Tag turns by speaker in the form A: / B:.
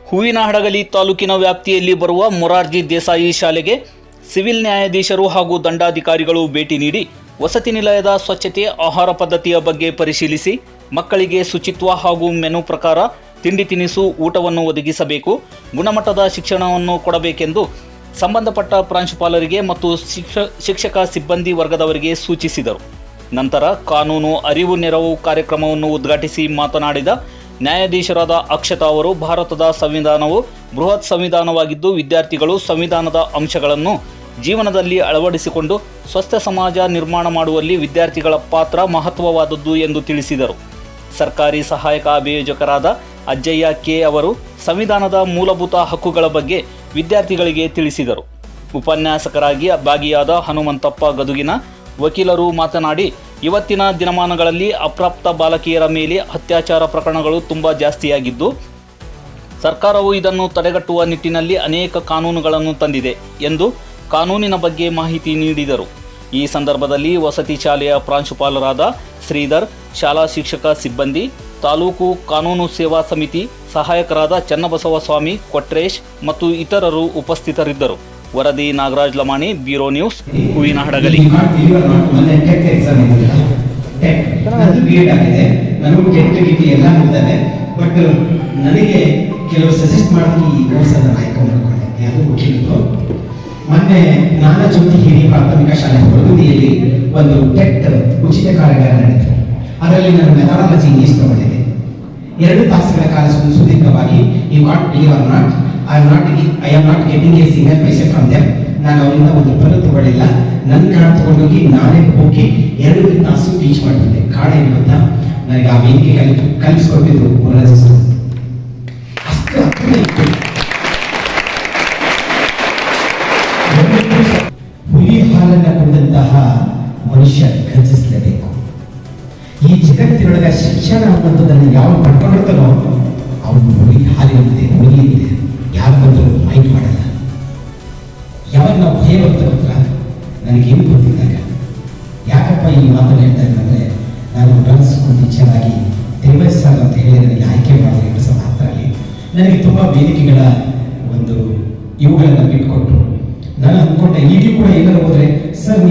A: ಹೂವಿನಹಡಗಲಿ ತಾಲೂಕಿನ ವ್ಯಾಪ್ತಿಯಲ್ಲಿ ಬರುವ ಮೊರಾರ್ಜಿ ದೇಸಾಯಿ ಶಾಲೆಗೆ ಸಿವಿಲ್ ನ್ಯಾಯಾಧೀಶರು ಹಾಗೂ ದಂಡಾಧಿಕಾರಿಗಳು ಭೇಟಿ ನೀಡಿ ವಸತಿ ನಿಲಯದ ಸ್ವಚ್ಛತೆ, ಆಹಾರ ಪದ್ಧತಿಯ ಬಗ್ಗೆ ಪರಿಶೀಲಿಸಿ ಮಕ್ಕಳಿಗೆ ಶುಚಿತ್ವ ಹಾಗೂ ಮೆನು ಪ್ರಕಾರ ತಿಂಡಿ ತಿನಿಸು ಊಟವನ್ನು ಒದಗಿಸಬೇಕು, ಗುಣಮಟ್ಟದ ಶಿಕ್ಷಣವನ್ನು ಕೊಡಬೇಕೆಂದು ಸಂಬಂಧಪಟ್ಟ ಪ್ರಾಂಶುಪಾಲರಿಗೆ ಮತ್ತು ಶಿಕ್ಷಕ ಸಿಬ್ಬಂದಿ ವರ್ಗದವರಿಗೆ ಸೂಚಿಸಿದರು. ನಂತರ ಕಾನೂನು ಅರಿವು ನೆರವು ಕಾರ್ಯಕ್ರಮವನ್ನು ಉದ್ಘಾಟಿಸಿ ಮಾತನಾಡಿದ ನ್ಯಾಯಾಧೀಶರಾದ ಅಕ್ಷತಾ ಅವರು, ಭಾರತದ ಸಂವಿಧಾನವು ಬೃಹತ್ ಸಂವಿಧಾನವಾಗಿದ್ದು ವಿದ್ಯಾರ್ಥಿಗಳು ಸಂವಿಧಾನದ ಅಂಶಗಳನ್ನು ಜೀವನದಲ್ಲಿ ಅಳವಡಿಸಿಕೊಂಡು ಸ್ವಸ್ಥ ಸಮಾಜ ನಿರ್ಮಾಣ ಮಾಡುವಲ್ಲಿ ವಿದ್ಯಾರ್ಥಿಗಳ ಪಾತ್ರ ಮಹತ್ವವಾದದ್ದು ಎಂದು ತಿಳಿಸಿದರು. ಸರ್ಕಾರಿ ಸಹಾಯಕ ಅಭಿಯೋಜಕರಾದ ಅಜ್ಜಯ್ಯ ಕೆ ಅವರು ಸಂವಿಧಾನದ ಮೂಲಭೂತ ಹಕ್ಕುಗಳ ಬಗ್ಗೆ ವಿದ್ಯಾರ್ಥಿಗಳಿಗೆ ತಿಳಿಸಿದರು. ಉಪನ್ಯಾಸಕರಾಗಿ ಭಾಗಿಯಾದ ಹನುಮಂತಪ್ಪ ಗದುಗಿನ ವಕೀಲರು ಮಾತನಾಡಿ, ಇವತ್ತಿನ ದಿನಮಾನಗಳಲ್ಲಿ ಅಪ್ರಾಪ್ತ ಬಾಲಕಿಯರ ಮೇಲೆ ಅತ್ಯಾಚಾರ ಪ್ರಕರಣಗಳು ತುಂಬ ಜಾಸ್ತಿಯಾಗಿದ್ದು ಸರ್ಕಾರವು ಇದನ್ನು ತಡೆಗಟ್ಟುವ ನಿಟ್ಟಿನಲ್ಲಿ ಅನೇಕ ಕಾನೂನುಗಳನ್ನು ತಂದಿದೆ ಎಂದು ಕಾನೂನಿನ ಬಗ್ಗೆ ಮಾಹಿತಿ ನೀಡಿದರು. ಈ ಸಂದರ್ಭದಲ್ಲಿ ವಸತಿ ಶಾಲೆಯ ಪ್ರಾಂಶುಪಾಲರಾದ ಶ್ರೀಧರ್, ಶಾಲಾ ಶಿಕ್ಷಕ ಸಿಬ್ಬಂದಿ, ತಾಲೂಕು ಕಾನೂನು ಸೇವಾ ಸಮಿತಿ ಸಹಾಯಕರಾದ ಚನ್ನಬಸವ ಸ್ವಾಮಿ, ಕೊಟ್ರೇಶ್ ಮತ್ತು ಇತರರು ಉಪಸ್ಥಿತರಿದ್ದರು. ವರದಿ Nagaraj Lamani, bureau news, Hoovinahadagali.
B: But ನನಗೆ ಕೆಲವು ಸಜೆಸ್ಟ್ ಮಾಡಿ ಈ ಕೋರ್ಸನ್ನು ಆಯ್ಕೆ ಮಾಡಿಕೊಂಡೆ. ಅದು ಮುಖ್ಯವಿತ್ತು. ಮೊನ್ನೆ ಜ್ಞಾನಜ್ಯೋತಿ ಹಿರಿಯ ಪ್ರಾಥಮಿಕ ಶಾಲೆ ಹೊರಗುದಿಯಲ್ಲಿ ಒಂದು ಟೆಟ್ ಉಚಿತ ಕಾರ್ಯಾಗಾರ ನಡೆಯಿತು. ಅದರಲ್ಲಿ ನಾನು ಮೆಥಾಡಾಲಜಿ ಇಂಗ್ಲಿಷ್ ತಗೊಂಡಿದ್ದೆ. 2 ತಾಸುಗಳ ಕಾಲ ಸುದೀರ್ಘವಾಗಿ I am not getting A single paise from them. ನಾನು ಅವರಿಂದ ಒಂದು ಪನ್ನು ತಗೊಳ್ಳಿಲ್ಲ. ನನ್ನ ಕಾರ್ಡ್ ತಗೊಂಡೋಗಿ ನಾನೇ ಹೋಗಿ 2 ತಾಸು ಟೀಚ್ ಮಾಡಿದ್ದೆ. ಕಾರ್ಡ್ ಏನು ಗೊತ್ತಾ, ನನಗೆ ಆ ವೇದಿಕೆ ಕಲಿಸ್ಕೊಟ್ಟಿದ್ರು ಮೊರಾರ್ಜಿ. ಅಷ್ಟು ಇತ್ತು. ಹುಲಿ ಹಾಲನ್ನು ಕುಡಿದಂತಹ ಮನುಷ್ಯ ಗರ್ಜಿಸಲೇಬೇಕು. ಈ ಜಗತ್ತಿನೊಳಗ ಶಿಕ್ಷಣ ಅನ್ನೋದನ್ನು ಯಾವ ಪಡ್ಕೊಂಡಿರ್ತಾನೋ ಅವನು ಹುಲಿ ಹಾಲಿನಂತೆ ಹುಲಿಯಿದೆ, ಯಾರು ಬಂದರೂ ಮೈಂಡ್ ಮಾಡಲ್ಲ. ಯಾವಾಗ ನಾವು ಭಯ ಬರ್ತಾರ, ನನಗೇನು ಗೊತ್ತಿದ್ದಾಗ ಯಾಕಪ್ಪ ಈ ಮಾತನ್ನು ಹೇಳ್ತಾ ಇದ್ದಂದ್ರೆ, ನಾನು ಡಾನ್ಸ್ ಟೀಚರ್ ಆಗಿ ದೇವಸ್ ಸರ್ ಅಂತ ಹೇಳಿ ನನಗೆ ಆಯ್ಕೆ ಮಾಡಿದೆ 2010ರಲ್ಲಿ. ನನಗೆ ತುಂಬ ವೇದಿಕೆಗಳ ಒಂದು ಇವುಗಳನ್ನು ಬಿಟ್ಕೊಟ್ರು. ನಾನು ಅಂದ್ಕೊಂಡೆ ಈಗಲೂ ಕೂಡ ಎಲ್ಲರೂ ಹೋದರೆ, ಸರ್